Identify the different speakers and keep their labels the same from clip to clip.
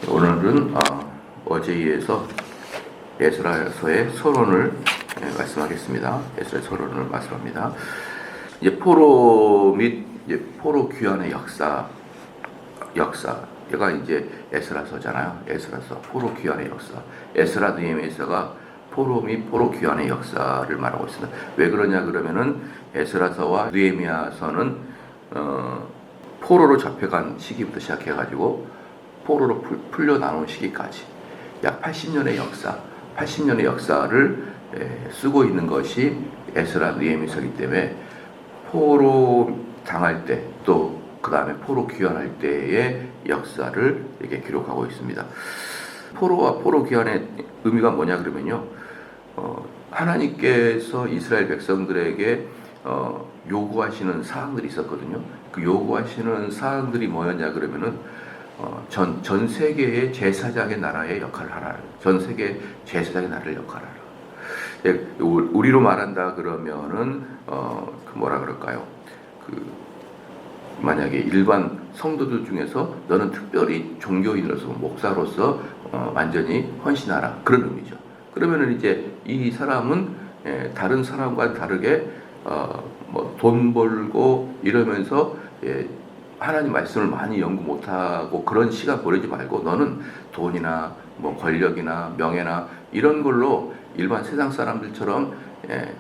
Speaker 1: 오늘은 어제에 이어서 에스라서의 서론을 말씀하겠습니다. 에스라의 서론을 말씀합니다. 이제 포로 및 이제 포로 귀환의 역사 얘가 이제 에스라서잖아요. 에스라서 포로 귀환의 역사. 에스라 느헤미야서가 포로 및 포로 귀환의 역사를 말하고 있습니다. 왜 그러냐 그러면은 에스라서와 느헤미야서는 포로로 잡혀간 시기부터 시작해가지고 포로로 풀려 나온 시기까지 약 80년의 역사를 쓰고 있는 것이 에스라 느헤미야서이기 때문에 포로 당할 때 또 그 다음에 포로 귀환할 때의 역사를 이렇게 기록하고 있습니다. 포로와 포로 귀환의 의미가 뭐냐 그러면요, 하나님께서 이스라엘 백성들에게 요구하시는 사항들이 있었거든요. 그 요구하시는 사항들이 뭐였냐 그러면은 전 세계의 제사장의 나라의 역할을 하라. 전 세계 제사장의 나라를 역할을 하라. 우리로 말한다 그러면은 뭐라 그럴까요? 만약에 일반 성도들 중에서 너는 특별히 종교인으로서 목사로서 완전히 헌신하라, 그런 의미죠. 그러면은 이제 이 사람은 다른 사람과 다르게 뭐 돈 벌고 이러면서 하나님 말씀을 많이 연구 못하고 그런 시간 보내지 말고 너는 돈이나 뭐 권력이나 명예나 이런 걸로 일반 세상 사람들처럼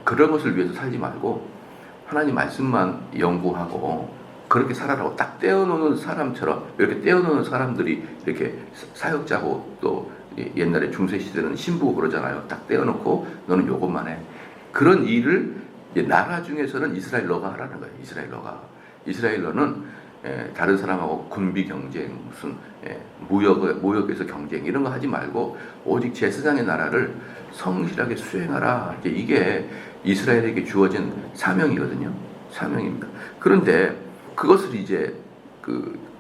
Speaker 1: 그런 것을 위해서 살지 말고 하나님 말씀만 연구하고 그렇게 살아라고 딱 떼어놓는 사람처럼, 이렇게 떼어놓는 사람들이 이렇게 사역자고 또 옛날에 중세시대는 신부고 그러잖아요. 딱 떼어놓고 너는 요것만 해. 그런 일을 나라 중에서는 이스라엘러가 하라는 거예요. 이스라엘러는 다른 사람하고 군비 경쟁, 무슨 무역에서 경쟁 이런 거 하지 말고 오직 제사장의 나라를 성실하게 수행하라. 이게 이스라엘에게 주어진 사명이거든요. 사명입니다. 그런데 그것을 이제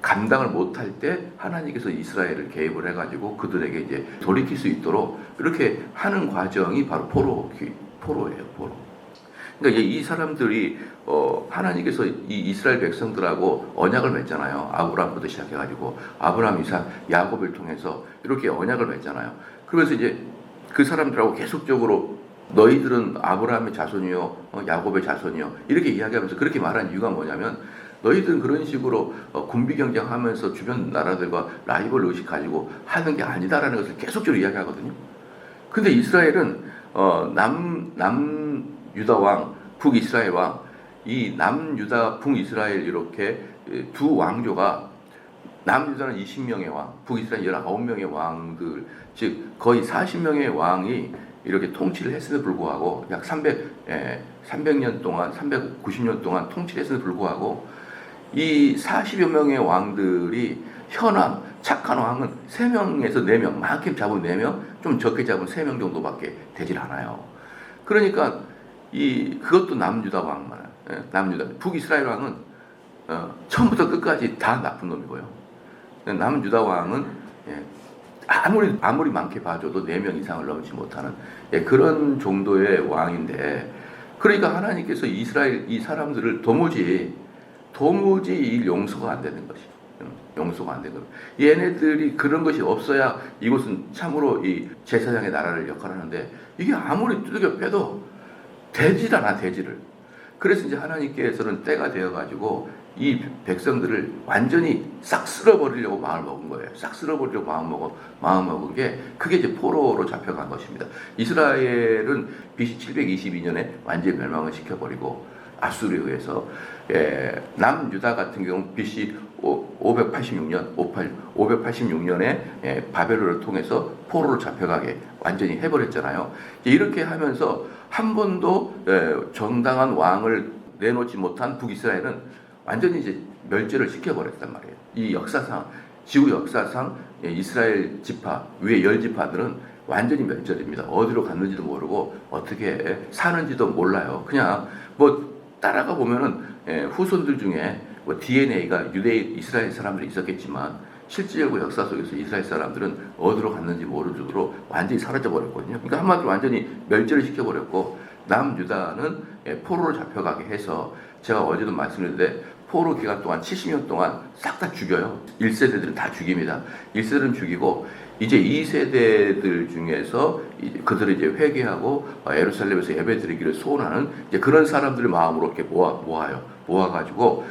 Speaker 1: 감당을 못할 때 하나님께서 이스라엘을 개입을 해가지고 그들에게 이제 돌이킬 수 있도록 이렇게 하는 과정이 바로 포로예요. 포로. 그러니까 이 사람들이 하나님께서 이 이스라엘 백성들하고 언약을 맺잖아요. 아브라함부터 시작해가지고 아브라함, 이삭, 야곱을 통해서 이렇게 언약을 맺잖아요. 그러면서 이제 그 사람들하고 계속적으로 너희들은 아브라함의 자손이요, 야곱의 자손이요 이렇게 이야기하면서 그렇게 말한 이유가 뭐냐면 너희들은 그런 식으로 군비 경쟁하면서 주변 나라들과 라이벌 의식 가지고 하는 게 아니다라는 것을 계속적으로 이야기하거든요. 근데 이스라엘은 남유다 왕, 북이스라엘 왕, 이 남유다, 북이스라엘 이렇게 두 왕조가 남유다는 20명의 왕, 북이스라엘 19명의 왕들, 즉 거의 40명의 왕이 이렇게 통치를 했음에도 불구하고 약 300년 동안, 390년 동안 통치를 했음에도 불구하고 이 40여 명의 왕들이 현왕, 착한 왕은 3명에서 4명, 많게 잡으면 4명, 좀 적게 잡으면 3명 정도밖에 되질 않아요. 그러니까 그것도 남유다 왕만, 남유다, 북이스라엘 왕은 처음부터 끝까지 다 나쁜 놈이고요. 남유다 왕은 아무리 많게 봐줘도 4명 이상을 넘지 못하는 그런 정도의 왕인데, 그러니까 하나님께서 이스라엘 이 사람들을 도무지 용서가 안 되는 것이, 용서가 안 되는 것. 얘네들이 그런 것이 없어야 이곳은 참으로 이 제사장의 나라를 역할하는데 이게 아무리 두들겨 패도 되질 않아, 되지를. 그래서 이제 하나님께서는 때가 되어가지고 이 백성들을 완전히 싹 쓸어버리려고 마음을 먹은 거예요. 싹 쓸어버리려고 마음 먹은 게 그게 이제 포로로 잡혀간 것입니다. 이스라엘은 BC 722년에 완전히 멸망을 시켜버리고 아수르에 의해서 남유다 같은 경우 BC 586년에 바벨론을 통해서 포로로 잡혀가게 완전히 해버렸잖아요. 이렇게 하면서 한 번도 정당한 왕을 내놓지 못한 북이스라엘은 완전히 이제 멸절을 시켜버렸단 말이에요. 이 역사상, 지구 역사상 이스라엘 지파, 위에 10지파들은 완전히 멸절입니다. 어디로 갔는지도 모르고 어떻게 사는지도 몰라요. 그냥 뭐 따라가 보면은 후손들 중에 뭐 DNA가 이스라엘 사람들이 있었겠지만 실질적으로 역사 속에서 이스라엘 사람들은 어디로 갔는지 모를 정도로 완전히 사라져버렸거든요. 그러니까 한마디로 완전히 멸절을 시켜버렸고 남유다는 포로로 잡혀가게 해서 제가 어제도 말씀드렸는데 포로 기간 동안 70년 동안 싹 다 죽여요. 1세대들은 다 죽입니다. 1세대는 죽이고 이제 2세대들 중에서 그들을 이제 회개하고 예루살렘에서 예배드리기를 소원하는 이제 그런 사람들의 마음으로 이렇게 모아가지고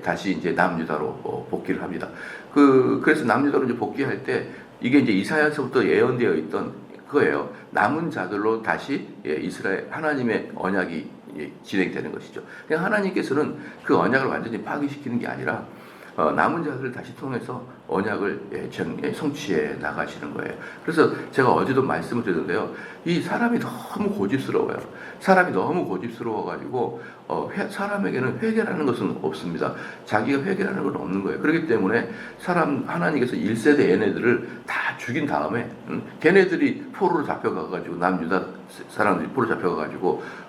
Speaker 1: 다시 이제 남유다로 복귀를 합니다. 그래서 남유다로 이제 복귀할 때 이게 이제 이사야서부터 예언되어 있던 거예요. 남은 자들로 다시 이스라엘 하나님의 언약이 진행되는 것이죠. 그냥 하나님께서는 그 언약을 완전히 파기시키는 게 아니라 남은 자들을 다시 통해서 언약을 성취해 나가시는 거예요. 그래서 제가 어제도 말씀을 드렸는데요. 이 사람이 너무 고집스러워요. 사람이 너무 고집스러워가지고 사람에게는 회개라는 것은 없습니다. 자기가 회개라는 건 없는 거예요. 그렇기 때문에 하나님께서 1세대 얘네들을 다 죽인 다음에 걔네들이 포로로 잡혀가가지고 남유다 사람들이 포로로 잡혀가가지고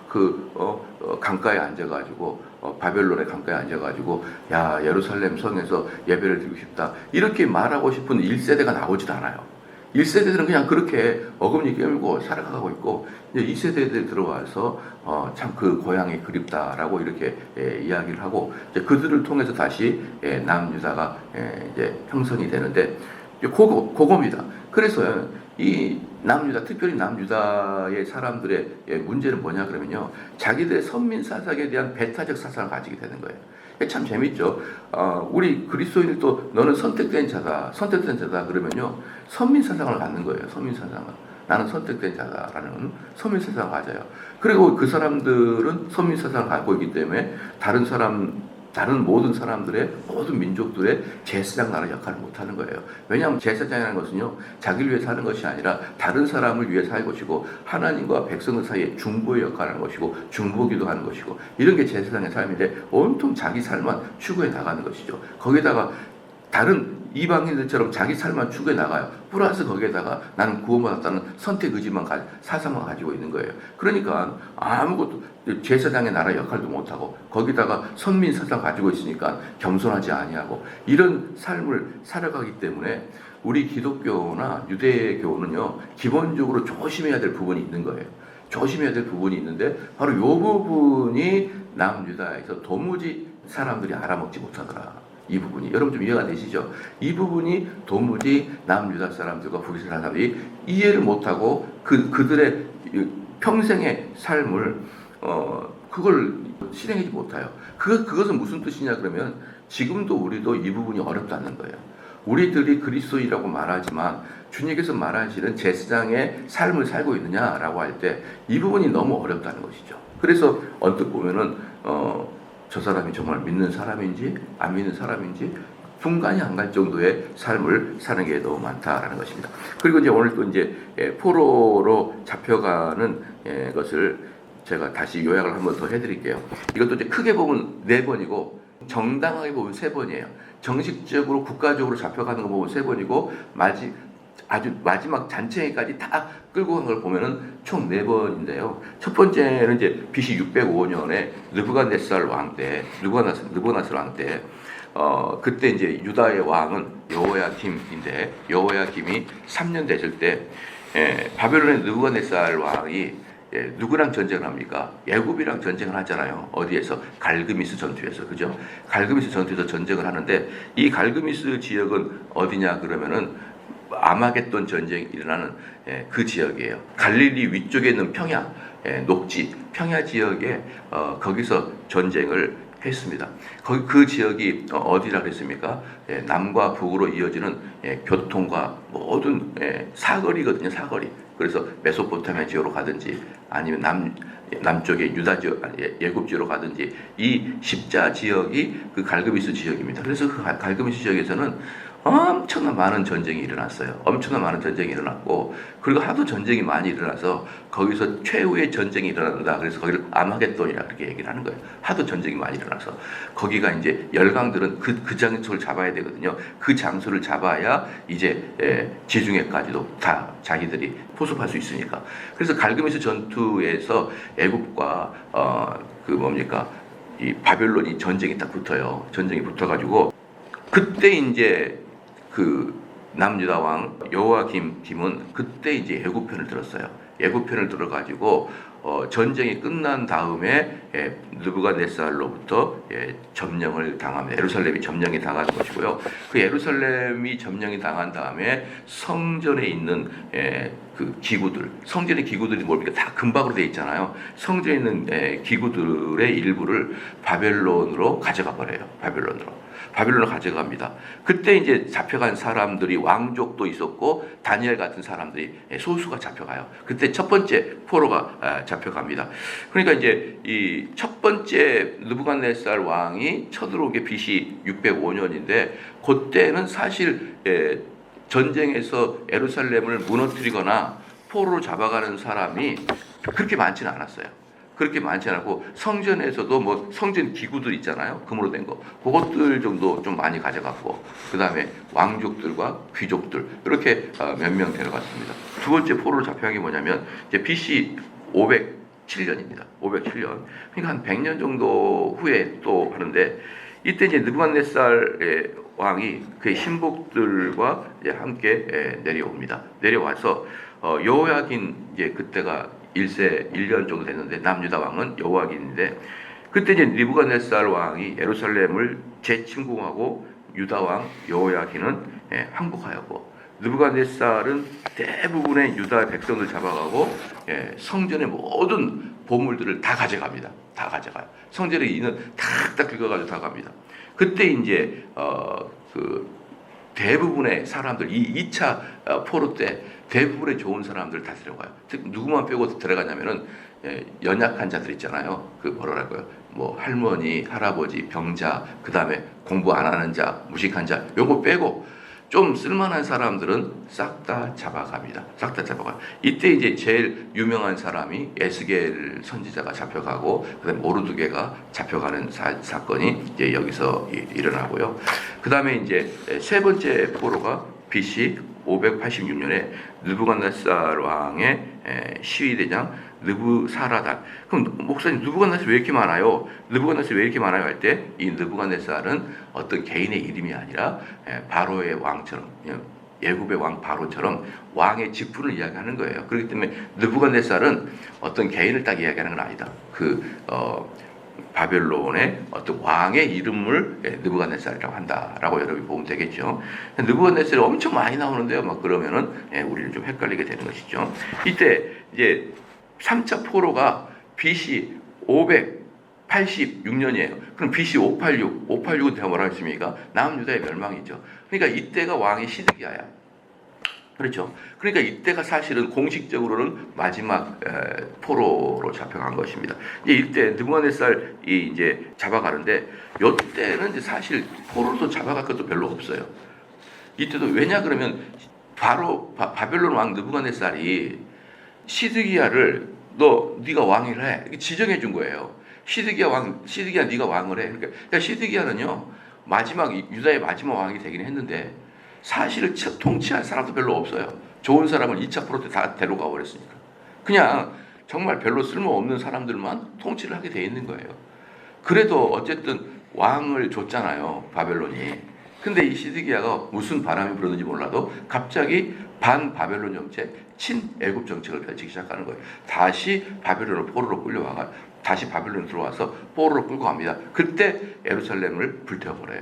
Speaker 1: 강가에 앉아가지고 바벨론의 강가에 앉아가지고 야 예루살렘 성에서 예배를 드리고 싶다 이렇게 말하고 싶은 1세대가 나오지도 않아요. 1세대들은 그냥 그렇게 어금니 깨물고 살아가고 있고 이제 2세대들 들어와서 참 그 고향이 그립다라고 이렇게 이야기를 하고 이제 그들을 통해서 다시 남유다가 이제 형성이 되는데 그겁니다. 그래서 이 남유다, 특별히 남유다의 사람들의 문제는 뭐냐 그러면요. 자기들의 선민 사상에 대한 배타적 사상을 가지게 되는 거예요. 참 재밌죠. 우리 그리스도인들도 너는 선택된 자다 그러면요. 선민 사상을 갖는 거예요. 선민 사상을. 나는 선택된 자다라는 선민 사상을 가져요. 그리고 그 사람들은 선민 사상을 갖고 있기 때문에 다른 모든 사람들의 모든 민족들의 제사장 나라 역할을 못하는 거예요. 왜냐하면 제사장이라는 것은요 자기를 위해 사는 것이 아니라 다른 사람을 위해 살 것이고 하나님과 백성들 사이에 중보의 역할을 하는 것이고 중보기도 하는 것이고 이런 게 제사장의 삶인데 온통 자기 삶만 추구해 나가는 것이죠. 거기다가 다른 이방인들처럼 자기 삶만 추구해 나가요. 플러스 거기에다가 나는 구원받았다는 선택 의지만 사상만 가지고 있는 거예요. 그러니까 아무것도 제사장의 나라 역할도 못하고 거기다가 선민 사상 가지고 있으니까 겸손하지 아니하고 이런 삶을 살아가기 때문에 우리 기독교나 유대교는요 기본적으로 조심해야 될 부분이 있는 거예요. 조심해야 될 부분이 있는데 바로 이 부분이 남유다에서 도무지 사람들이 알아먹지 못하더라. 이 부분이 여러분 좀 이해가 되시죠? 이 부분이 도무지 남유다 사람들과 북이스라엘 사람들이 이해를 못하고 그들의 평생의 삶을 그걸 실행하지 못해요. 그것은 무슨 뜻이냐 그러면 지금도 우리도 이 부분이 어렵다는 거예요. 우리들이 그리스도인이라고 말하지만 주님께서 말하시는 제사장의 삶을 살고 있느냐라고 할 때 이 부분이 너무 어렵다는 것이죠. 그래서 언뜻 보면은 저 사람이 정말 믿는 사람인지 안 믿는 사람인지 분간이 안 갈 정도의 삶을 사는 게 너무 많다라는 것입니다. 그리고 이제 오늘 또 이제 포로로 잡혀가는 것을 제가 다시 요약을 한번 더 해드릴게요. 이것도 이제 크게 보면 4번이고 정당하게 보면 3번이에요. 정식적으로 국가적으로 잡혀가는 거 보면 3번이고 아주 마지막 잔챙이까지 다 끌고 간 걸 보면은 총 4번인데요. 첫 번째는 이제 BC 605년에 느부갓네살 왕 때, 느부갓네살 왕 때, 그때 이제 유다의 왕은 여호야김인데, 여호야김이 3년 됐을 때, 바벨론의 느부갓네살 왕이 누구랑 전쟁을 합니까? 애굽이랑 전쟁을 하잖아요. 어디에서? 갈그미스 전투에서, 그죠? 갈그미스 전투에서 전쟁을 하는데, 이 갈그미스 지역은 어디냐 그러면은 아마겟돈 전쟁이 일어나는 그 지역이에요. 갈릴리 위쪽에 있는 평야, 녹지, 평야 지역에 거기서 전쟁을 했습니다. 그 지역이 어디라 그랬습니까? 남과 북으로 이어지는 교통과 모든 사거리거든요. 사거리. 그래서 메소포타미아 지역으로 가든지 아니면 남쪽의 유다 지역, 예굽 지역으로 가든지 이 십자 지역이 그 갈그미스 지역입니다. 그래서 그 갈그미스 지역에서는 엄청난 많은 전쟁이 일어났어요. 엄청난 많은 전쟁이 일어났고 그리고 하도 전쟁이 많이 일어나서 거기서 최후의 전쟁이 일어난다. 그래서 거기를 아마겟돈이라 그렇게 얘기를 하는 거예요. 하도 전쟁이 많이 일어나서 거기가 이제 열강들은 그 장소를 잡아야 되거든요. 그 장소를 잡아야 이제 지중해까지도 다 자기들이 포섭할 수 있으니까. 그래서 갈그미스 전투에서 애굽과 이 바벨론이 전쟁이 딱 붙어요. 전쟁이 붙어가지고 그때 이제 그 남유다 왕 여호야김은 그때 이제 애굽 편을 들었어요. 애굽 편을 들어가지고 전쟁이 끝난 다음에 느부갓네살로부터 점령을 당합니다. 예루살렘이 점령이 당하는 것이고요. 그 예루살렘이 점령이 당한 다음에 성전에 있는 그 기구들, 성전의 기구들이 뭡니까? 다 금박으로 되어 있잖아요. 성전에 있는 기구들의 일부를 바벨론으로 가져가 버려요. 바벨론으로 가져갑니다. 그때 이제 잡혀간 사람들이 왕족도 있었고 다니엘 같은 사람들이 소수가 잡혀가요. 그때 첫 번째 포로가 잡혀갑니다. 그러니까 이제 이 첫 번째 느부갓네살 왕이 쳐들어온 게 BC 605년인데 그때는 사실 전쟁에서 예루살렘을 무너뜨리거나 포로로 잡아가는 사람이 그렇게 많지는 않았어요. 그렇게 많지 않고 성전에서도 뭐 성전 기구들 있잖아요. 금으로 된 거. 그것들 정도 좀 많이 가져갔고 그다음에 왕족들과 귀족들 이렇게 몇 명 데려갔습니다. 두 번째 포로로 잡혀간 게 뭐냐면 이제 BC 507년입니다. 507년. 그러니까 한 100년 정도 후에 또 하는데 이때 이제 느부갓네살 왕이 그의 신복들과 이제 함께 내려옵니다. 내려와서 여호야긴 이제 그때가 1년 정도 됐는데 남유다 왕은 여호야긴인데 그때 이제 느부갓네살 왕이 예루살렘을 재침공하고 유다 왕 여호야긴은 항복하였고 느부갓네살은 대부분의 유다 백성들 잡아가고 성전의 모든 보물들을 다 가져갑니다. 다 가져가요. 성전에 있는 탁탁 긁어가지고 다 갑니다. 그때 이제 그 대부분의 사람들 이 2차 포로 때 대부분의 좋은 사람들 다 데려가요. 즉 누구만 빼고 데려가냐면은 연약한 자들 있잖아요. 그 뭐랄까요? 뭐 할머니, 할아버지, 병자, 그 다음에 공부 안 하는 자, 무식한 자, 요거 빼고 좀 쓸만한 사람들은 싹 다 잡아갑니다. 싹 다 잡아가요. 이때 이제 제일 유명한 사람이 에스겔 선지자가 잡혀가고 그다음에 모르드게가 잡혀가는 사건이 이제 여기서 일어나고요. 그다음에 이제 세 번째 포로가 BC 586년에 느부갓네살 왕의 시위대장 느부사라단. 그럼 목사님 느부갓네살 왜 이렇게 많아요? 느부갓네살 왜 이렇게 많아요? 할 때 이 느부갓네살은 어떤 개인의 이름이 아니라 바로의 왕처럼 예굽의 왕 바로처럼 왕의 직분을 이야기하는 거예요. 그렇기 때문에 느부갓네살은 어떤 개인을 딱 이야기하는 건 아니다. 바벨론의 어떤 왕의 이름을 느부갓네살이라고 한다라고 여러분이 보면 되겠죠. 느부갓네살이 엄청 많이 나오는데요. 막 그러면은 우리는 좀 헷갈리게 되는 것이죠. 이때 이제 3차 포로가 BC 586년이에요. 그럼 BC 586은 제가 뭐라 했습니까? 남유다의 멸망이죠. 그러니까 이때가 왕이 시드기야야. 그렇죠. 그러니까 이때가 사실은 공식적으로는 마지막 포로로 잡혀간 것입니다. 이때 느부갓네살이 이제 잡아가는데 이때는 이제 사실 포로도 잡아갈 것도 별로 없어요. 이때도 왜냐 그러면 바로 바벨론 왕 느부갓네살이 시드기야를 네가 왕을 해 이렇게 지정해 준 거예요. 시드기야 네가 왕을 해. 그러니까 시드기야는요 마지막 유다의 마지막 왕이 되긴 했는데. 사실을 통치할 사람도 별로 없어요. 좋은 사람을 2차 포로 때 다 데려가 버렸으니까. 그냥 정말 별로 쓸모없는 사람들만 통치를 하게 돼 있는 거예요. 그래도 어쨌든 왕을 줬잖아요. 바벨론이. 근데 이 시드기야가 무슨 바람이 불었는지 몰라도 갑자기 반 바벨론 정책, 친 애굽 정책을 펼치기 시작하는 거예요. 다시 바벨론을 포로로 끌려와가 다시 바벨론 들어와서 포로로 끌고 갑니다. 그때 예루살렘을 불태워버려요.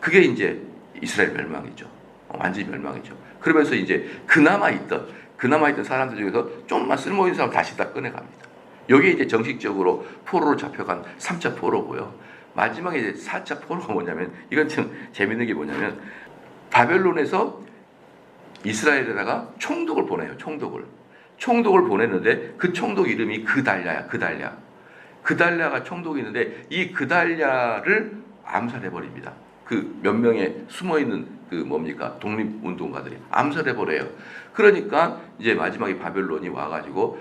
Speaker 1: 그게 이제 이스라엘 멸망이죠. 완전히 멸망이죠. 그러면서 이제 그나마 있던 사람들 중에서 좀만 쓸모있는 사람 다시 다 꺼내갑니다. 여기 이제 정식적으로 포로로 잡혀간 3차 포로고요. 마지막에 이제 4차 포로가 뭐냐면 이건 좀 재밌는 게 뭐냐면 바벨론에서 이스라엘에다가 총독을 보내요. 총독을 보냈는데 그 총독 이름이 그달랴야. 그달랴가 총독이 있는데 이 그달랴를 암살해 버립니다. 그 몇 명의 숨어있는 독립운동가들이 암살해버려요. 그러니까 이제 마지막에 바벨론이 와가지고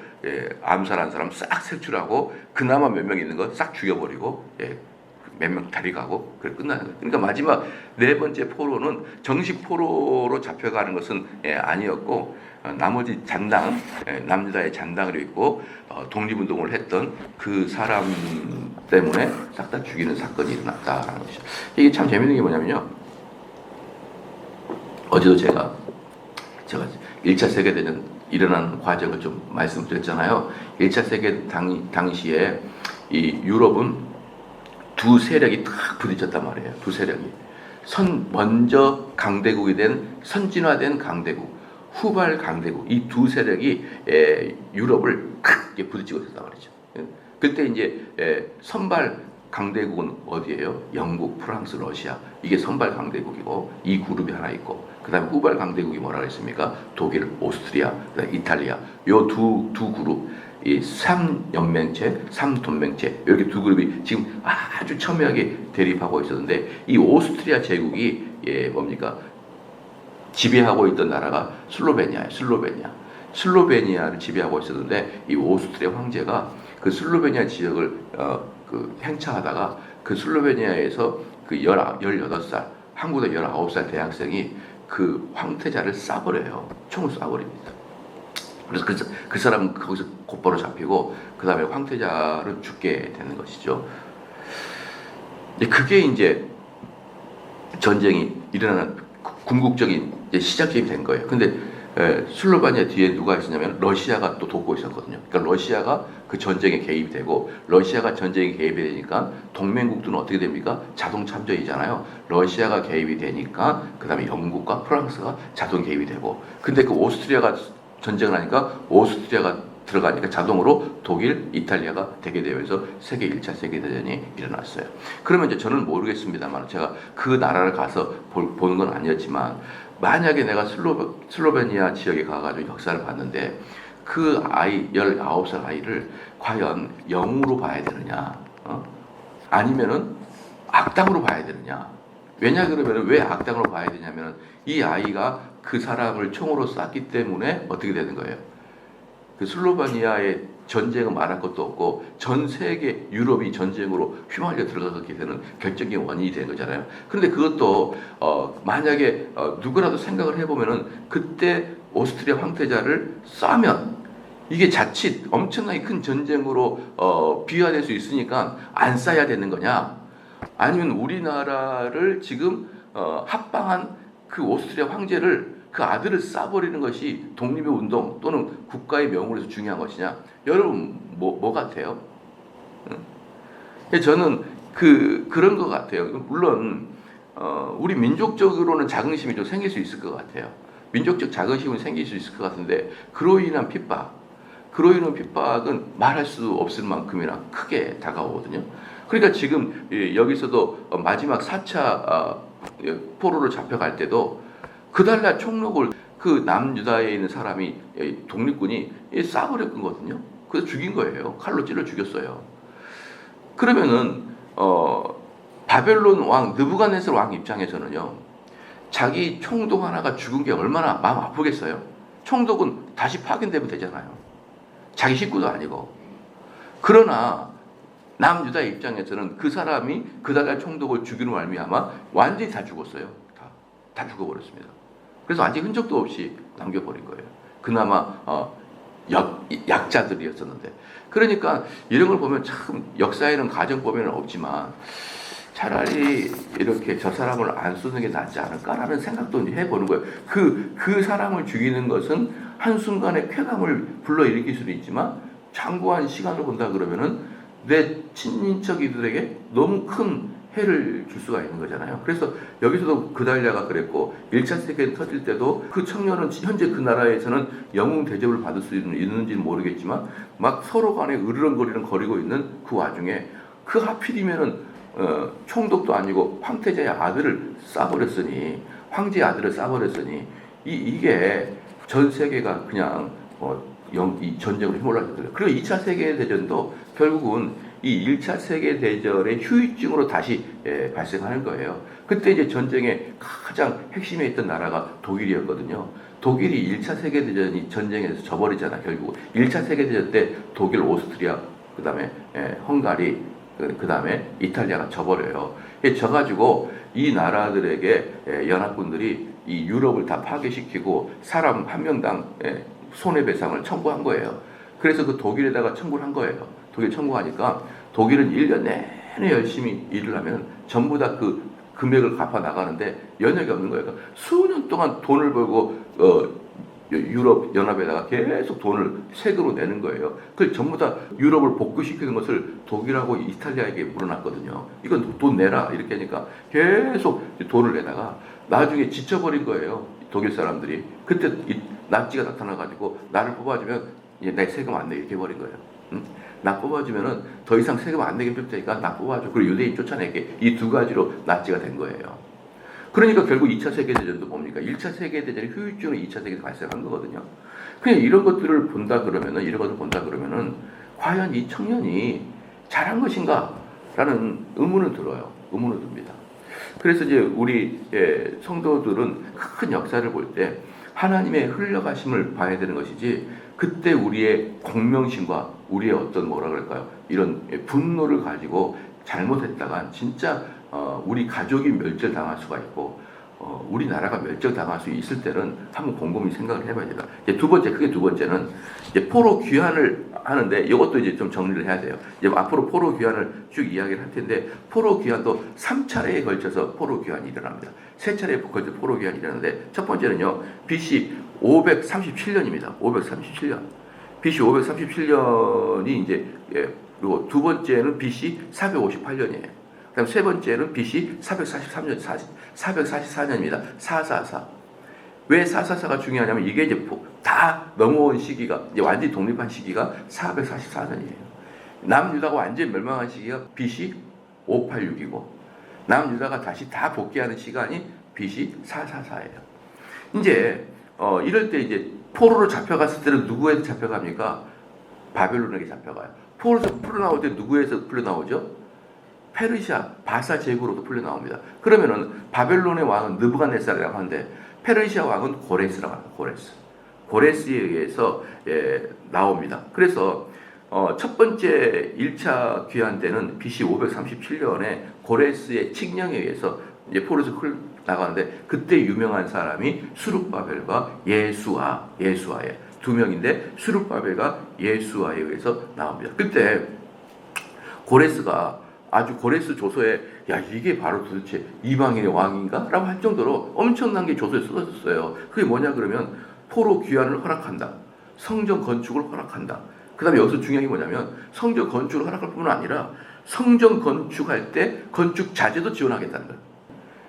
Speaker 1: 암살한 사람 싹 색출하고 그나마 몇 명 있는 거 싹 죽여버리고 몇 명 데려가고 그래 끝나는 거예요. 그러니까 마지막 네 번째 포로는 정식 포로로 잡혀가는 것은 아니었고 나머지 잔당 남유다의 잔당으로 있고 독립운동을 했던 그 사람 때문에 싹 다 죽이는 사건이 일어났다는 것이죠. 이게 참 재밌는 게 뭐냐면요. 어제도 제가 1차 세계대전 일어나는 과정을 좀 말씀드렸잖아요. 1차 세계 당시에 이 유럽은 두 세력이 탁 부딪혔단 말이에요. 두 세력이. 먼저 강대국이 된 선진화된 강대국, 후발 강대국, 이 두 세력이 유럽을 크게 부딪히고 있었단 말이죠. 그때 이제 선발 강대국은 어디예요? 영국, 프랑스, 러시아. 이게 선발 강대국이고 이 그룹이 하나 있고, 그 다음에 후발 강대국이 뭐라 그랬습니까? 독일, 오스트리아, 이탈리아. 요 두 그룹, 이 3연맹체, 3동맹체, 이렇게 두 그룹이 지금 아주 첨예하게 대립하고 있었는데, 이 오스트리아 제국이 뭡니까? 지배하고 있던 나라가 슬로베니아예요. 슬로베니아를 지배하고 있었는데, 이 오스트리아 황제가 그 슬로베니아 지역을 행차하다가 그 슬로베니아에서 그 18살, 한국의 19살 대학생이 그 황태자를 쏴버려요. 총을 쏴버립니다. 그래서 그 사람은 거기서 곧바로 잡히고, 그 다음에 황태자를 죽게 되는 것이죠. 그게 이제 전쟁이 일어나는 궁극적인 시작점이 된 거예요. 근데 슬로바니아 뒤에 누가 있었냐면 러시아가 또 돕고 있었거든요. 그러니까 러시아가 그 전쟁에 개입이 되고, 러시아가 전쟁에 개입이 되니까 동맹국들은 어떻게 됩니까? 자동 참전이잖아요. 러시아가 개입이 되니까 그 다음에 영국과 프랑스가 자동 개입이 되고, 근데 그 오스트리아가 전쟁을 하니까 오스트리아가 들어가니까 자동으로 독일, 이탈리아가 되게 되면서 세계 1차 세계대전이 일어났어요. 그러면 이제 저는 모르겠습니다만, 제가 그 나라를 가서 보는 건 아니었지만, 만약에 내가 슬로베니아 지역에 가가지고 역사를 봤는데, 그 아이, 19살 아이를 과연 영웅으로 봐야 되느냐, 아니면은 악당으로 봐야 되느냐. 왜냐 그러면, 왜 악당으로 봐야 되냐면, 이 아이가 그 사람을 총으로 쐈기 때문에 어떻게 되는 거예요? 그 슬로바니아의 전쟁은 말할 것도 없고 전 세계 유럽이 전쟁으로 휘말려 들어가게 되는 결정적인 원인이 된 거잖아요. 그런데 그것도 만약에 누구라도 생각을 해보면은, 그때 오스트리아 황태자를 쏴면 이게 자칫 엄청나게 큰 전쟁으로 비화될 수 있으니까 안 쏴야 되는 거냐, 아니면 우리나라를 지금 합방한 그 오스트리아 황제를, 그 아들을 쏴버리는 것이 독립의 운동 또는 국가의 명으로 해서 중요한 것이냐. 여러분 뭐 같아요? 저는 그런 것 같아요. 물론 우리 민족적으로는 자긍심이 좀 생길 수 있을 것 같아요. 민족적 자긍심은 생길 수 있을 것 같은데, 그로 인한 핍박은 말할 수 없을 만큼이나 크게 다가오거든요. 그러니까 지금 여기서도 마지막 4차 포로로 잡혀갈 때도 그달날 총록을 그 남유다에 있는 사람이, 독립군이 쏴버렸거든요. 그래서 죽인 거예요. 칼로 찔러 죽였어요. 그러면은 바벨론 왕 느부갓네살 왕 입장에서는요, 자기 총독 하나가 죽은 게 얼마나 마음 아프겠어요. 총독은 다시 파견되면 되잖아요. 자기 식구도 아니고. 그러나 남유다의 입장에서는 그 사람이 그달날 총독을 죽이는 말미암아 완전히 다 죽었어요. 다 죽어버렸습니다. 그래서 완전히 흔적도 없이 남겨버린 거예요. 그나마 약자들이었었는데. 그러니까 이런 걸 보면 참 역사에는 가정법에는 없지만, 차라리 이렇게 저 사람을 안 쏘는 게 낫지 않을까라는 생각도 해보는 거예요. 그 사람을 죽이는 것은 한순간에 쾌감을 불러일으킬 수도 있지만, 장구한 시간을 본다 그러면은 내 친인척이들에게 너무 큰 해를 줄 수가 있는 거잖아요. 그래서 여기서도 그달랴가 그랬고, 1차 세계대전 터질 때도 그 청년은 현재 그 나라에서는 영웅 대접을 받을 수 있는지는 모르겠지만 막 서로 간에 으르렁거리고 있는 그 와중에, 그 하필이면은 총독도 아니고 황태자의 아들을 쏴버렸으니, 황제의 아들을 쏴버렸으니 이게 전 세계가 그냥 이 전쟁으로 휘몰아졌어요. 그리고 2차 세계대전도 결국은 이 1차 세계대전의 후유증으로 다시 발생하는 거예요. 그때 이제 전쟁의 가장 핵심에 있던 나라가 독일이었거든요. 독일이 1차 세계대전이 전쟁에서 져버리잖아, 결국. 1차 세계대전 때 독일, 오스트리아, 그 다음에 헝가리, 그 다음에 이탈리아가 져버려요. 져가지고 이 나라들에게 연합군들이 이 유럽을 다 파괴시키고 사람 한 명당 손해배상을 청구한 거예요. 그래서 그 독일에다가 청구를 한 거예요. 독일 청구하니까 독일은 1년 내내 열심히 일을 하면 전부 다 그 금액을 갚아 나가는데 연역이 없는 거예요. 수년 동안 돈을 벌고 유럽 연합에다가 계속 돈을 세금으로 내는 거예요. 그 전부 다 유럽을 복구시키는 것을 독일하고 이탈리아에게 물어놨거든요. 이건 돈 내라 이렇게 하니까 계속 돈을 내다가 나중에 지쳐버린 거예요. 독일 사람들이. 그때 나치가 나타나가지고 나를 뽑아주면 내 세금 안 내게 이렇게 해버린 거예요. 응? 나 뽑아주면은 더 이상 세금 안 내게 될 테니까 나 뽑아줘. 그리고 유대인 쫓아내게. 이 두 가지로 나치가 된 거예요. 그러니까 결국 2차 세계대전도 뭡니까? 1차 세계대전이 후유증으로 2차 세계대전이 발생한 거거든요. 그냥 이런 것들을 본다 그러면은 과연 이 청년이 잘한 것인가? 라는 의문을 들어요. 의문을 듭니다. 그래서 이제 우리 성도들은 큰 역사를 볼 때 하나님의 흘러가심을 봐야 되는 것이지 그때 우리의 공명심과 우리의 어떤 뭐라 그럴까요? 이런 분노를 가지고 잘못했다간 진짜 우리 가족이 멸절당할 수가 있고 우리나라가 멸절당할 수 있을 때는 한번 곰곰이 생각을 해봐야 된다. 이제 크게 두 번째는 이제 포로 귀환을 하는데 이것도 이제 좀 정리를 해야 돼요. 이제 앞으로 포로 귀환을 쭉 이야기를 할 텐데 포로 귀환도 3차례에 걸쳐서 포로 귀환이 일어납니다. 3차례에 걸쳐서 포로 귀환이 일어나는데 첫 번째는요. BC 537년입니다. 537년. BC 537년이 이제 그리고 두 번째는 BC 458년이에요. 그다음 세 번째는 BC 444년입니다. 444. 왜 444가 중요하냐면 이게 이제 다 넘어온 시기가 이제 완전히 독립한 시기가 444년이에요. 남유다가 완전히 멸망한 시기가 BC 586이고 남유다가 다시 다 복귀하는 시간이 BC 444예요. 이제 이럴 때 이제 포로로 잡혀갔을 때는 누구에게 잡혀갑니까? 바벨론에게 잡혀가요. 포로에서 풀려나올 때 누구에서 풀려나오죠? 페르시아, 바사 제국으로도 풀려나옵니다. 그러면은 바벨론의 왕은 느부갓네살이라고 하는데 페르시아 왕은 고레스라고 합니다. 고레스에 의해서 나옵니다. 그래서 첫 번째 1차 귀환 때는 BC 537년에 고레스의 칙령에 의해서 이제 포로에서 나가는데 그때 유명한 사람이 수룹바벨과 예수아예 두 명인데 수룹바벨과 예수아에 의해서 나옵니다. 그때 고레스가 아주 고레스 조서에 야 이게 바로 도대체 이방인의 왕인가? 라고 할 정도로 엄청난 게 조서에 써졌어요. 그게 뭐냐 그러면 포로 귀환을 허락한다. 성전 건축을 허락한다. 그 다음에 여기서 중요한 게 뭐냐면 성전 건축을 허락할 뿐만 아니라 성전 건축할 때 건축 자재도 지원하겠다는 거예요.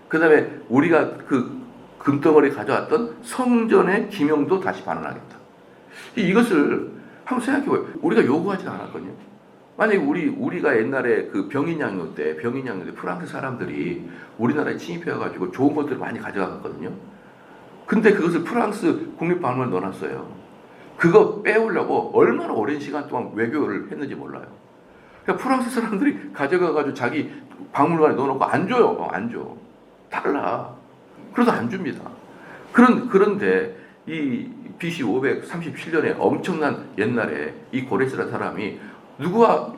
Speaker 1: 그 다음에 우리가 그 금덩어리 가져왔던 성전의 기명도 다시 반환하겠다. 이것을 한번 생각해봐요. 우리가 요구하지 않았거든요. 만약에 우리가 옛날에 그 병인양요 때 프랑스 사람들이 우리나라에 침입해가지고 좋은 것들을 많이 가져갔거든요. 근데 그것을 프랑스 국립박물관에 넣어놨어요. 그거 빼오려고 얼마나 오랜 시간 동안 외교를 했는지 몰라요. 그러니까 프랑스 사람들이 가져가가지고 자기 박물관에 넣어놓고 안 줘요. 안 줘. 달라. 그래서 안 줍니다. 그런데 이 BC 537년에 엄청난 옛날에 이 고레스라는 사람이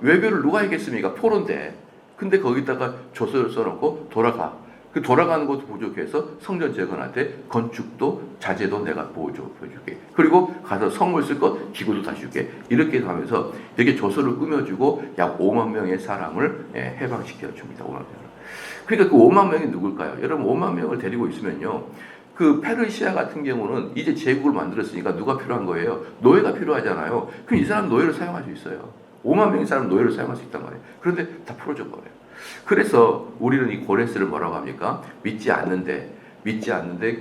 Speaker 1: 외교를 누가 했겠습니까? 포로인데. 근데 거기다가 조서를 써놓고 돌아가는 것도 부족해서 성전 재건할 때 건축도 자재도 내가 보여줄게. 그리고 가서 성물 쓸 것 기구도 다시 줄게. 이렇게 하면서 이렇게 조서를 꾸며주고 약 5만 명의 사람을 해방시켜 줍니다. 5만 명을. 그러니까 그 5만 명이 누굴까요? 여러분 5만 명을 데리고 있으면요. 그 페르시아 같은 경우는 이제 제국을 만들었으니까 누가 필요한 거예요? 노예가 필요하잖아요. 그럼 이 사람 노예를 사용할 수 있어요. 5만 명의 사람 노예를 사용할 수 있단 말이에요. 그런데 다 풀어져 버려요. 그래서 우리는 이 고레스를 뭐라고 합니까? 믿지 않는데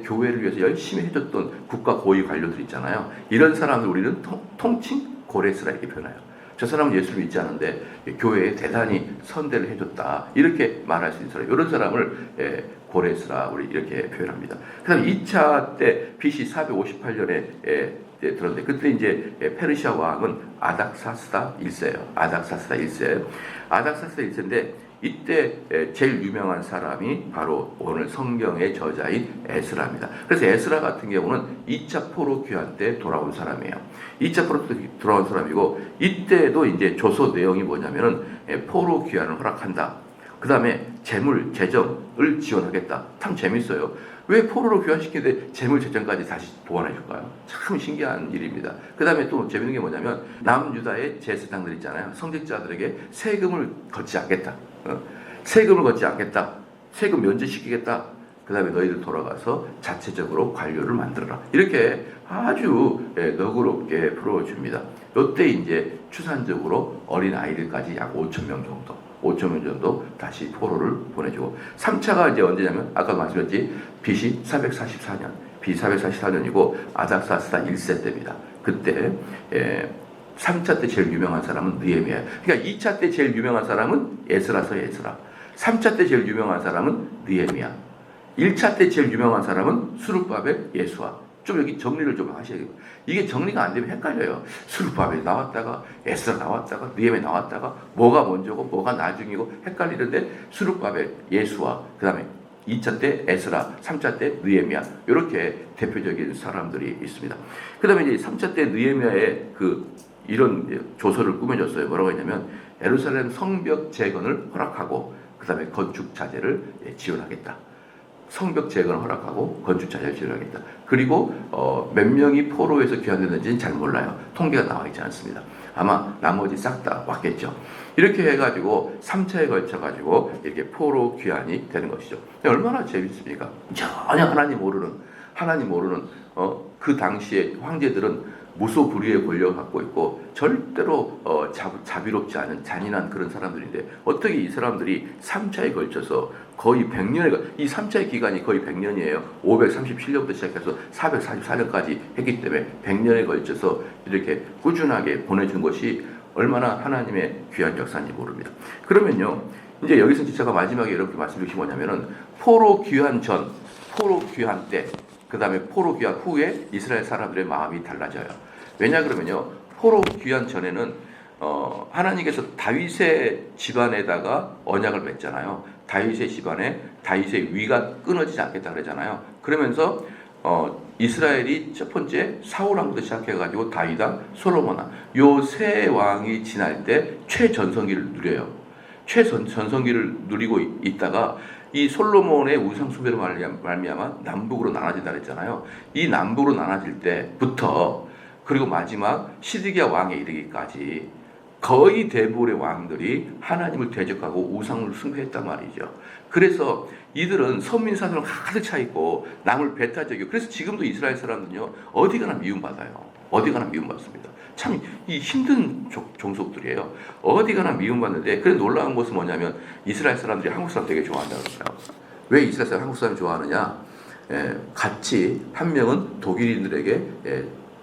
Speaker 1: 교회를 위해서 열심히 해줬던 국가 고위 관료들 있잖아요. 이런 사람들 우리는 통칭 고레스라 이렇게 표현해요. 저 사람은 예수를 믿지 않는데 교회에 대단히 선대를 해줬다. 이렇게 말할 수 있는 사람. 이런 사람을 고레스라 우리 이렇게 표현합니다. 그 다음에 2차 때 BC 458년에 들었는데 그때 이제 페르시아 왕은 아닥사스다 1세예요. 아닥사스다 1세인데 이때 제일 유명한 사람이 바로 오늘 성경의 저자인 에스라입니다. 그래서 에스라 같은 경우는 2차 포로 귀환 때 돌아온 사람이에요. 2차 포로 때 돌아온 사람이고 이때도 이제 조서 내용이 뭐냐면은 포로 귀환을 허락한다. 그 다음에 재물, 재정을 지원하겠다. 참 재밌어요. 왜 포로로 귀환시키는데 재물, 재정까지 다시 보완해 줄까요? 참 신기한 일입니다. 그 다음에 또 재밌는 게 뭐냐면 남유다의 제사장들 있잖아요. 성직자들에게 세금을 걷지 않겠다. 세금을 걷지 않겠다. 세금 면제시키겠다. 그 다음에 너희들 돌아가서 자체적으로 관료를 만들어라. 이렇게 아주 너그럽게 풀어줍니다. 이때 이제 추산적으로 어린 아이들까지 약 5천 명 정도 다시 포로를 보내주고 3차가 이제 언제냐면 아까 말씀드렸지 BC 444년 BC 444년이고 아닥사스다 1세 때입니다. 그때 3차 때 제일 유명한 사람은 느헤미야. 그러니까 2차 때 제일 유명한 사람은 에스라서 에스라. 3차 때 제일 유명한 사람은 느헤미야. 1차 때 제일 유명한 사람은 수르바벨 예수아. 좀 여기 정리를 좀 하셔야겠고 이게 정리가 안 되면 헷갈려요. 수르바벨 나왔다가 에스라 나왔다가 느헤미야 나왔다가 뭐가 먼저고 뭐가 나중이고 헷갈리는데 수르바벨 예수아 그 다음에 2차 때 에스라, 3차 때 느헤미야 이렇게 대표적인 사람들이 있습니다. 그 다음에 이제 3차 때 느헤미야의 이런 조서를 꾸며줬어요. 뭐라고 했냐면 예루살렘 성벽 재건을 허락하고 그 다음에 건축 자재를 지원하겠다. 성벽 재건을 허락하고 건축 자재를 지원하겠다. 그리고 몇 명이 포로에서 귀환됐는지는 잘 몰라요. 통계가 나와 있지 않습니다. 아마 나머지 싹 다 왔겠죠. 이렇게 해가지고 3차에 걸쳐가지고 이렇게 포로 귀환이 되는 것이죠. 얼마나 재밌습니까? 전혀 하나님 모르는 그 당시에 황제들은 무소불위의 권력을 갖고 있고 절대로 자비롭지 않은 잔인한 그런 사람들인데 어떻게 이 사람들이 3차에 걸쳐서 거의 100년에 이 3차의 기간이 거의 100년이에요. 537년부터 시작해서 444년까지 했기 때문에 100년에 걸쳐서 이렇게 꾸준하게 보내준 것이 얼마나 하나님의 귀한 역사인지 모릅니다. 그러면요 이제 여기서 제가 마지막에 이렇게 말씀드리는 게 뭐냐면은 포로 귀환 전, 포로 귀환 때 그 다음에 포로 귀환 후에 이스라엘 사람들의 마음이 달라져요. 왜냐 그러면요 포로 귀환 전에는 하나님께서 다윗의 집안에다가 언약을 맺잖아요. 다윗의 집안에 다윗의 위가 끊어지지 않겠다 그러잖아요. 그러면서 이스라엘이 첫 번째 사울 왕부터 시작해가지고 다윗왕, 솔로몬 왕 요 세 왕이 지날 때 최전성기를 누려요. 최전성기를 누리고 있다가 이 솔로몬의 우상 숭배로 말미암아 남북으로 나눠진다 그랬잖아요. 이 남북으로 나눠질 때부터 그리고 마지막 시드기야 왕에 이르기까지 거의 대부분의 왕들이 하나님을 대적하고 우상을 숭배했단 말이죠. 그래서 이들은 선민사들은 가득 차 있고 남을 배타적이고 그래서 지금도 이스라엘 사람들은요 어디 가나 미움받아요. 어디 가나 미움받습니다. 참 이 힘든 종속들이에요. 어디 가나 미움받는데 그래 놀라운 것은 뭐냐면 이스라엘 사람들이 한국 사람 되게 좋아한다고 그래요. 왜 이스라엘 사람 한국 사람 좋아하느냐? 같이 한 명은 독일인들에게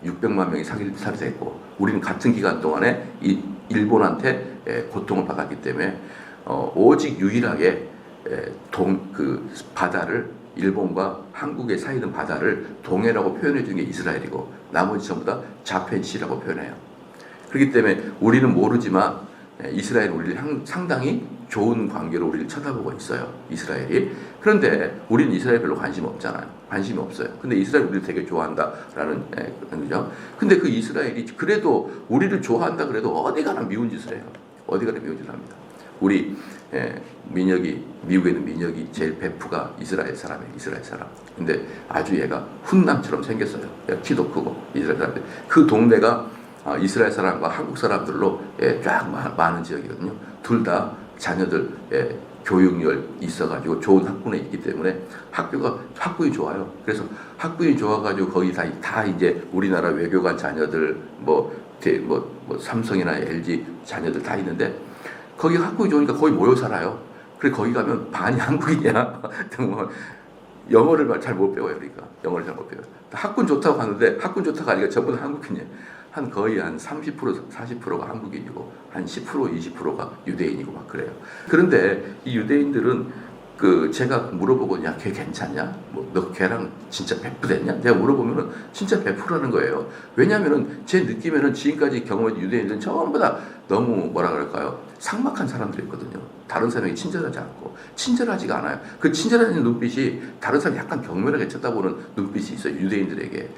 Speaker 1: 600만 명이 살해됐고 우리는 같은 기간 동안에 일본한테 고통을 받았기 때문에 오직 유일하게 바다를 일본과 한국의 사이는 바다를 동해라고 표현해 준 게 이스라엘이고 나머지 전부 다 자펜시라고 표현해요. 그렇기 때문에 우리는 모르지만 이스라엘은 우리를 상당히 좋은 관계로 우리를 쳐다보고 있어요. 이스라엘이. 그런데 우리는 이스라엘 별로 관심 없잖아요. 관심이 없어요. 근데 이스라엘 우리를 되게 좋아한다라는 거죠. 근데 그 이스라엘이 그래도 우리를 좋아한다 그래도 어디 가나 미운 짓을 해요. 어디 가나 미운 짓을 합니다. 우리 미국에 있는 민혁이 제일 베프가 이스라엘 사람이에요. 이스라엘 사람. 근데 아주 얘가 훈남처럼 생겼어요. 키도 크고 이스라엘 사람들. 그 동네가 이스라엘 사람과 한국 사람들로 쫙 많은 지역이거든요. 둘 다 자녀들 교육열 있어가지고 좋은 학군에 있기 때문에 학군이 좋아요. 그래서 학군이 좋아가지고 거기 다 이제 우리나라 외교관 자녀들 뭐 삼성이나 LG 자녀들 다 있는데 거기 학군이 좋으니까 거기 모여 살아요. 그래 거기 가면 반이 한국인이야. 영어를 잘 못 배워요. 그러니까 영어를 잘 못 배워요. 학군 좋다고 하는데 학군 좋다고 하니까 전부 다 한국인이에요. 거의 한 30%, 40%가 한국인이고 한 10%, 20%가 유대인이고 막 그래요. 그런데 이 유대인들은 제가 물어보고 야, 걔 괜찮냐? 너 걔랑 진짜 베프됐냐? 내가 물어보면은 진짜 베프라는 거예요. 왜냐면은 제 느낌에는 지금까지 경험한 유대인들은 전부 다 너무 뭐라 그럴까요? 삭막한 사람들이었거든요. 다른 사람에게 친절하지 않고 친절하지가 않아요. 그 친절한 눈빛이 다른 사람 약간 경멸하게 쳐다보는 눈빛이 있어요. 유대인들에게.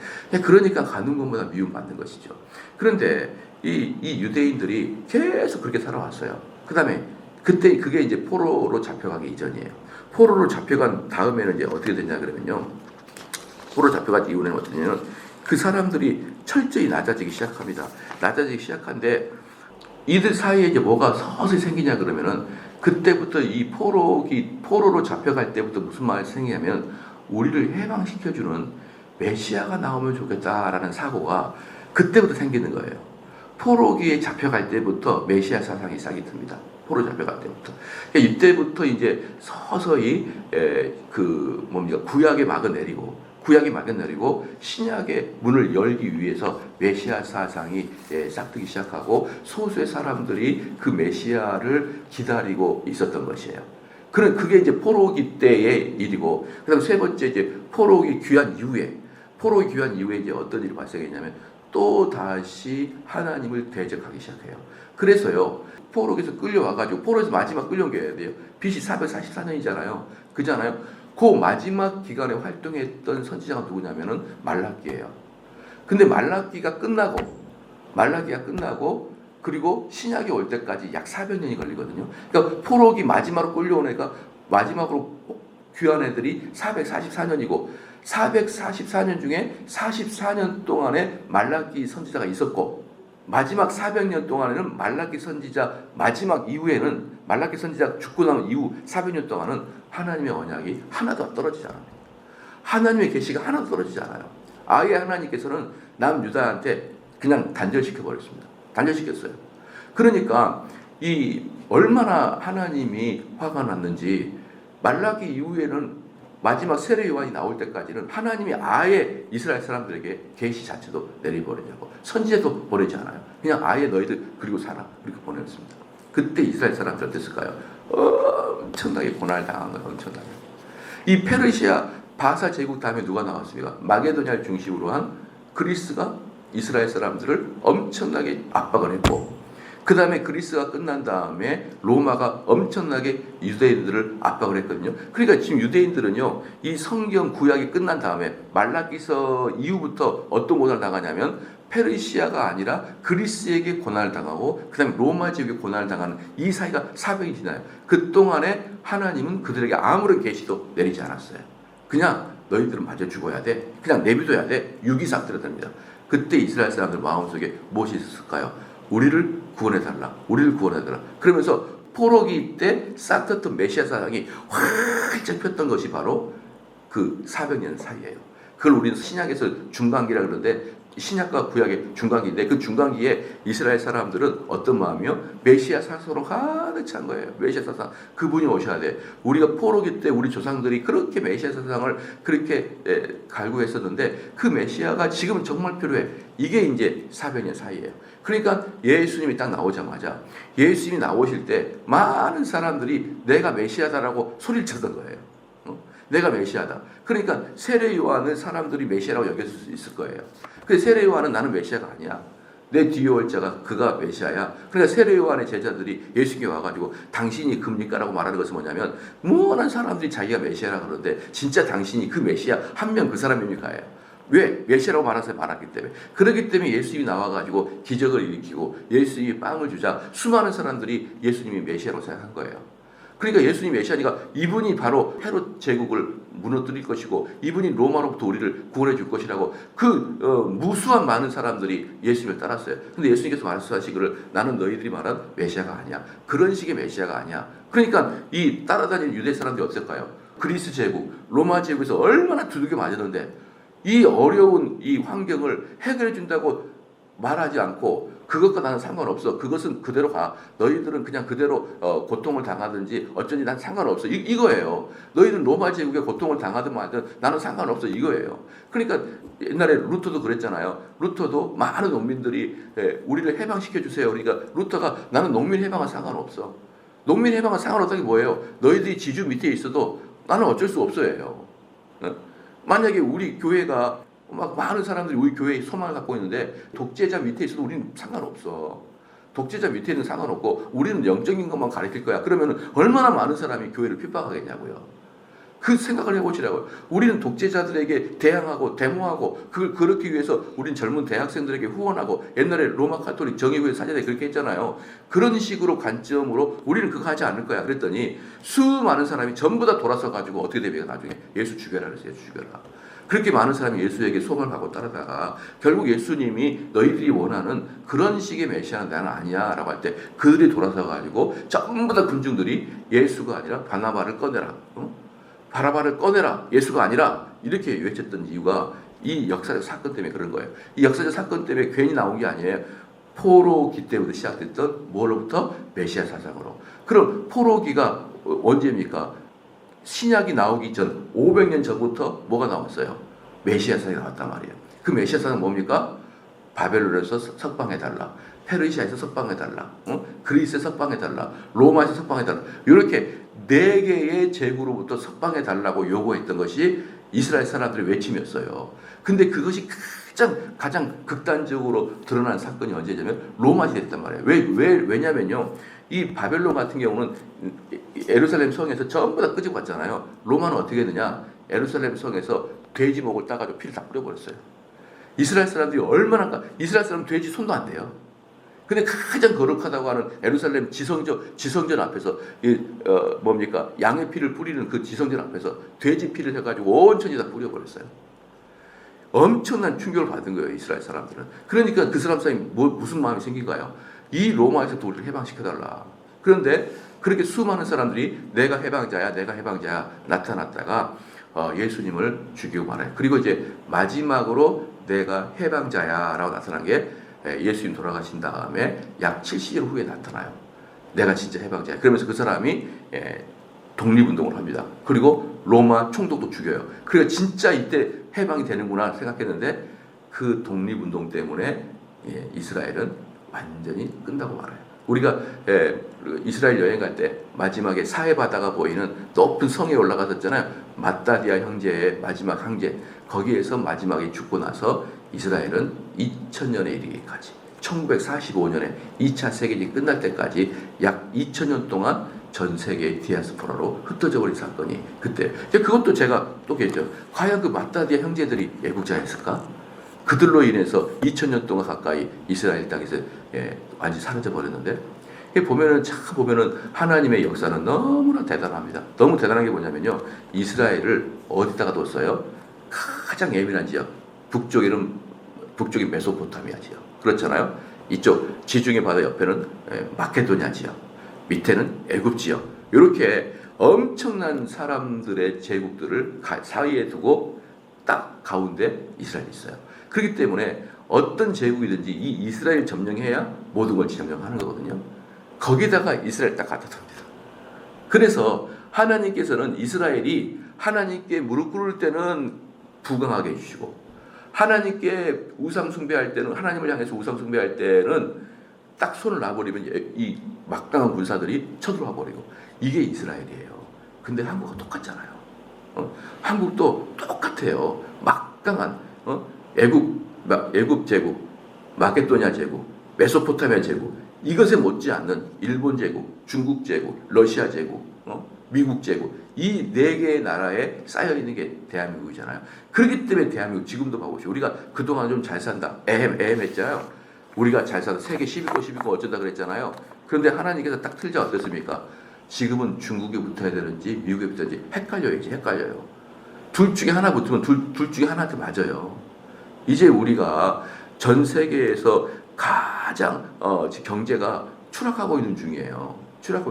Speaker 1: 그러니까 가는 것보다 미움받는 것이죠. 그런데 이 유대인들이 계속 그렇게 살아왔어요. 그 다음에 그때 그게 이제 포로로 잡혀가기 이전이에요. 포로로 잡혀간 다음에는 이제 어떻게 됐냐 그러면요. 포로 잡혀간 이후에는 어떠냐면 그 사람들이 철저히 낮아지기 시작합니다. 낮아지기 시작한데 이들 사이에 이제 뭐가 서서히 생기냐 그러면은 그때부터 이 포로로 잡혀갈 때부터 무슨 말이 생기냐면 우리를 해방시켜주는 메시아가 나오면 좋겠다라는 사고가 그때부터 생기는 거예요. 포로기에 잡혀갈 때부터 메시아 사상이 싹이 틉니다. 포로 잡혀갈 때부터. 그러니까 이때부터 이제 서서히 구약의 막을 내리고 신약의 문을 열기 위해서 메시아 사상이 싹트기 시작하고 소수의 사람들이 그 메시아를 기다리고 있었던 것이에요. 그게 이제 포로기 때의 일이고, 그다음 세 번째 이제 포로기 귀환 이후에 이제 어떤 일이 발생했냐면 또 다시 하나님을 대적하기 시작해요. 그래서요, 포로기에서 끌려와가지고 포로에서 마지막 끌려온 게 돼요. BC 444년이잖아요. 그잖아요. 그 마지막 기간에 활동했던 선지자가 누구냐면은 말라기예요. 근데 말라기가 끝나고 그리고 신약이 올 때까지 약 400년이 걸리거든요. 그러니까 포로기 마지막으로 끌려온 애가 마지막으로 귀한 애들이 444년이고 444년 중에 44년 동안에 말라기 선지자가 있었고 마지막 400년 동안에는 말라기 선지자 말라기 선지자 죽고 나면 이후 400년 동안은 하나님의 언약이 하나도 떨어지지 않아요. 하나님의 계시가 하나도 떨어지지 않아요. 아예 하나님께서는 남유다한테 그냥 단절시켰어요. 그러니까 이 얼마나 하나님이 화가 났는지 말라기 이후에는 마지막 세례 요한이 나올 때까지는 하나님이 아예 이스라엘 사람들에게 계시 자체도 내려버리냐고 선지자도 보내지 않아요. 그냥 아예 너희들 그리고 살아 이렇게 보냈습니다. 그때 이스라엘 사람들 어땠을까요? 엄청나게 고난을 당한 거예요. 엄청나게. 이 페르시아 바사 제국 다음에 누가 나왔습니까? 마게도냐를 중심으로 한 그리스가 이스라엘 사람들을 엄청나게 압박을 했고, 그 다음에 그리스가 끝난 다음에 로마가 엄청나게 유대인들을 압박을 했거든요. 그러니까 지금 유대인들은요, 이 성경 구약이 끝난 다음에 말라기서 이후부터 어떤 고난을 당하냐면 페르시아가 아니라 그리스에게 고난을 당하고 그 다음에 로마 지역에 고난을 당하는 이 사이가 400이 지나요. 그 동안에 하나님은 그들에게 아무런 계시도 내리지 않았어요. 그냥 너희들은 맞아 죽어야 돼. 그냥 내비둬야 돼. 유기삭들을 됩니다. 그때 이스라엘 사람들 마음속에 무엇이 있었을까요? 우리를 구원해달라. 그러면서 포로기 때 싹트던 메시아 사상이 활짝 폈던 것이 바로 그 400년 사이예요. 그걸 우리는 신약에서 중간기라 그러는데 신약과 구약의 중간기인데 그 중간기에 이스라엘 사람들은 어떤 마음이요? 메시아 사상으로 가득 찬 거예요. 메시아 사상. 그분이 오셔야 돼. 우리가 포로기 때 우리 조상들이 그렇게 메시아 사상을 그렇게 갈구했었는데 그 메시아가 지금 정말 필요해. 이게 이제 400년 사이예요. 그러니까 예수님이 딱 나오자마자 예수님이 나오실 때 많은 사람들이 내가 메시아다라고 소리를 쳤던 거예요. 내가 메시아다. 그러니까 세례 요한은 사람들이 메시아라고 여겼을 수 있을 거예요. 근데 세례 요한은 나는 메시아가 아니야. 내 뒤에 올 자가 그가 메시아야. 그러니까 세례 요한의 제자들이 예수님께 와가지고 당신이 깁니까라고 말하는 것은 뭐냐면 무언한 사람들이 자기가 메시아라 그러는데 진짜 당신이 그 메시아 한 명 그 사람입니까요? 왜? 메시아라고 말했기 때문에. 그렇기 때문에 예수님이 나와가지고 기적을 일으키고 예수님이 빵을 주자 수많은 사람들이 예수님이 메시아라고 생각한 거예요. 그러니까 예수님이 메시아니까 이분이 바로 헤롯 제국을 무너뜨릴 것이고 이분이 로마로부터 우리를 구원해 줄 것이라고 무수한 많은 사람들이 예수님을 따랐어요. 근데 예수님께서 말씀하시기를 나는 너희들이 말한 메시아가 아니야. 그런 식의 메시아가 아니야. 그러니까 이 따라다니는 유대 사람들이 어땠을까요? 그리스 제국, 로마 제국에서 얼마나 두들겨 맞았는데 이 어려운 이 환경을 해결해 준다고 말하지 않고 그것과 나는 상관없어. 그것은 그대로 가. 너희들은 그냥 그대로 고통을 당하든지 어쩐지 난 상관없어. 이거예요. 너희는 로마 제국에 고통을 당하든 말든 나는 상관없어. 이거예요. 그러니까 옛날에 루터도 그랬잖아요. 루터도 많은 농민들이 우리를 해방시켜 주세요. 그러니까 루터가 나는 농민 해방은 상관없어. 농민 해방은 상관없다는 게 뭐예요? 너희들이 지주 밑에 있어도 나는 어쩔 수 없어요. 만약에 우리 교회가 막 많은 사람들이 우리 교회에 소망을 갖고 있는데 독재자 밑에 있어도 우리는 상관없어. 독재자 밑에 있는 상관없고 우리는 영적인 것만 가르칠 거야. 그러면 얼마나 많은 사람이 교회를 핍박하겠냐고요. 그 생각을 해보시라고요. 우리는 독재자들에게 대항하고 데모하고 그걸 그렇기 위해서 우린 젊은 대학생들에게 후원하고 옛날에 로마 카톨릭 정의회 사제들이 그렇게 했잖아요. 그런 식으로 관점으로 우리는 그거 하지 않을 거야. 그랬더니 수많은 사람이 전부 다 돌아서 가지고 어떻게 되면 나중에 예수 죽여라 그랬어요. 예수 죽여라. 그렇게 많은 사람이 예수에게 소망을 갖고 따르다가 결국 예수님이 너희들이 원하는 그런 식의 메시아는 나는 아니야 라고 할 때 그들이 돌아서 가지고 전부 다 군중들이 예수가 아니라 바나바를 꺼내라. 바라바를 꺼내라. 예수가 아니라 이렇게 외쳤던 이유가 이 역사적 사건 때문에 그런 거예요. 이 역사적 사건 때문에 괜히 나온 게 아니에요. 포로기 때부터 시작됐던 뭐로부터? 메시아 사상으로. 그럼 포로기가 언제입니까? 신약이 나오기 전 500년 전부터 뭐가 나왔어요? 메시아 사상이 나왔단 말이에요. 그 메시아 사상은 뭡니까? 바벨론에서 석방해달라. 페르시아에서 석방해달라. 그리스에서 석방해달라. 로마에서 석방해달라. 이렇게 4개의 제국으로부터 석방해달라고 요구했던 것이 이스라엘 사람들의 외침이었어요. 근데 그것이 가장 극단적으로 드러난 사건이 언제냐면 로마 시대였단 말이에요. 왜냐면요. 이 바벨론 같은 경우는 예루살렘 성에서 전부 다 끄집어 갔잖아요. 로마는 어떻게 했느냐? 예루살렘 성에서 돼지 목을 따가지고 피를 다 뿌려버렸어요. 이스라엘 사람들이 이스라엘 사람은 돼지 손도 안 대요. 근데 가장 거룩하다고 하는 예루살렘 지성전 앞에서 양의 피를 뿌리는 그 지성전 앞에서 돼지 피를 해가지고 온천히 다 뿌려버렸어요. 엄청난 충격을 받은 거예요, 이스라엘 사람들은. 그러니까 그 사람이 무슨 마음이 생긴가요? 이 로마에서 우리를 해방시켜달라. 그런데 그렇게 수많은 사람들이 내가 해방자야 나타났다가 예수님을 죽이고 말아요. 그리고 이제 마지막으로 내가 해방자야라고 나타난 게 예수님 돌아가신 다음에 약 70년 후에 나타나요. 내가 진짜 해방자야. 그러면서 그 사람이 독립운동을 합니다. 그리고 로마 총독도 죽여요. 그러니까 진짜 이때 해방이 되는구나 생각했는데 그 독립운동 때문에 이스라엘은 완전히 끝나고 말아요. 우리가 이스라엘 여행 갈 때 마지막에 사해바다가 보이는 높은 성에 올라갔었잖아요. 마따디아 형제의 마지막 황제. 거기에서 마지막에 죽고 나서 이스라엘은 2000년에 이르기까지 1945년에 2차 세계대전이 끝날 때까지 약 2000년 동안 전 세계의 디아스포라로 흩어져 버린 사건이 그때. 그것도 제가 또 얘기했죠. 과연 그 마따디아 형제들이 애국자였을까? 그들로 인해서 2000년 동안 가까이 이스라엘 땅에서 완전히 사라져 버렸는데 보면은 하나님의 역사는 너무나 대단합니다. 너무 대단한 게 뭐냐면요. 이스라엘을 어디다가 뒀어요? 가장 예민한 지역. 북쪽이 메소포타미아 지역. 그렇잖아요. 이쪽 지중해 바다 옆에는 마케도니아 지역. 밑에는 애굽 지역. 이렇게 엄청난 사람들의 제국들을 사이에 두고 딱 가운데 이스라엘이 있어요. 그렇기 때문에 어떤 제국이든지 이 이스라엘 점령해야 모든 걸 점령하는 거거든요. 거기다가 이스라엘 딱 갖다 둡니다. 그래서 하나님께서는 이스라엘이 하나님께 무릎 꿇을 때는 부강하게 해주시고 하나님께 우상 숭배할 때는 하나님을 향해서 우상 숭배할 때는 딱 손을 놔버리면 이 막강한 군사들이 쳐들어와 버리고 이게 이스라엘이에요. 근데 한국과 똑같잖아요. 한국도 똑같아요. 막강한 애굽 제국, 마케도니아 제국, 메소포타미아 제국 이것에 못지않는 일본 제국, 중국 제국, 러시아 제국, 미국 제국 이 4개의 나라에 쌓여 있는 게 대한민국이잖아요. 그렇기 때문에 대한민국 지금도 봐보시오. 우리가 그동안 좀 잘 산다. 했잖아요. 우리가 잘 살아 세계 10위권 어쩐다 그랬잖아요. 그런데 하나님께서 딱 틀자 어땠습니까? 지금은 중국에 붙어야 되는지 미국에 붙어야 되는지 헷갈려요. 둘 중에 하나 붙으면 둘 중에 하나한테 맞아요. 이제 우리가 전 세계에서 가장 경제가 추락하고 있는 중이에요.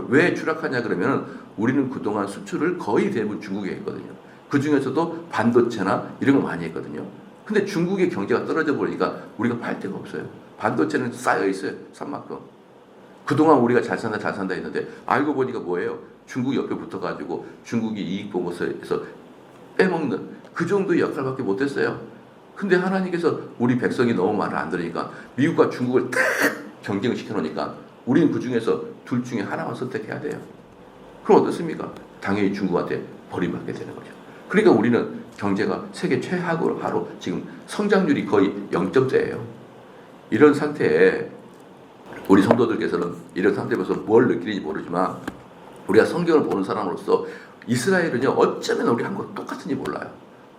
Speaker 1: 왜 추락하냐 그러면 우리는 그동안 수출을 거의 대부분 중국에 했거든요. 그 중에서도 반도체나 이런 거 많이 했거든요. 근데 중국의 경제가 떨어져 버리니까 우리가 팔 데가 없어요. 반도체는 쌓여 있어요. 산만큼. 그동안 우리가 잘 산다 했는데 알고 보니까 뭐예요? 중국 옆에 붙어가지고 중국이 이익 보고서 빼먹는 그 정도의 역할밖에 못했어요. 근데 하나님께서 우리 백성이 너무 말을 안 들으니까 미국과 중국을 딱 경쟁을 시켜놓으니까 우리는 그 중에서 둘 중에 하나만 선택해야 돼요. 그럼 어떻습니까? 당연히 중국한테 버림받게 되는 거죠. 그러니까 우리는 경제가 세계 최하로 바로 지금 성장률이 거의 0점대예요. 이런 상태에 우리 성도들께서는 이런 상태에서 뭘 느끼는지 모르지만 우리가 성경을 보는 사람으로서 이스라엘은요 어쩌면 우리 한국 똑같은지 몰라요.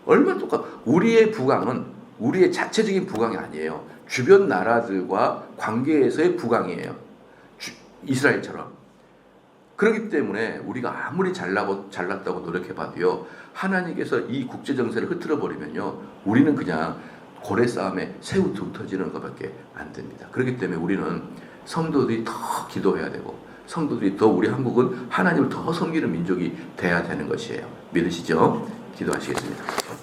Speaker 1: 얼마나 우리의 부강은 우리의 자체적인 부강이 아니에요. 주변 나라들과 관계에서의 부강이에요. 이스라엘처럼. 그렇기 때문에 우리가 아무리 잘났다고 노력해봐도요 하나님께서 이 국제정세를 흐트러버리면요 우리는 그냥 고래 싸움에 새우 툭 터지는 것밖에 안 됩니다. 그렇기 때문에 우리는 성도들이 더 기도해야 되고 성도들이 더 우리 한국은 하나님을 더 섬기는 민족이 돼야 되는 것이에요. 믿으시죠? 기도하시겠습니다.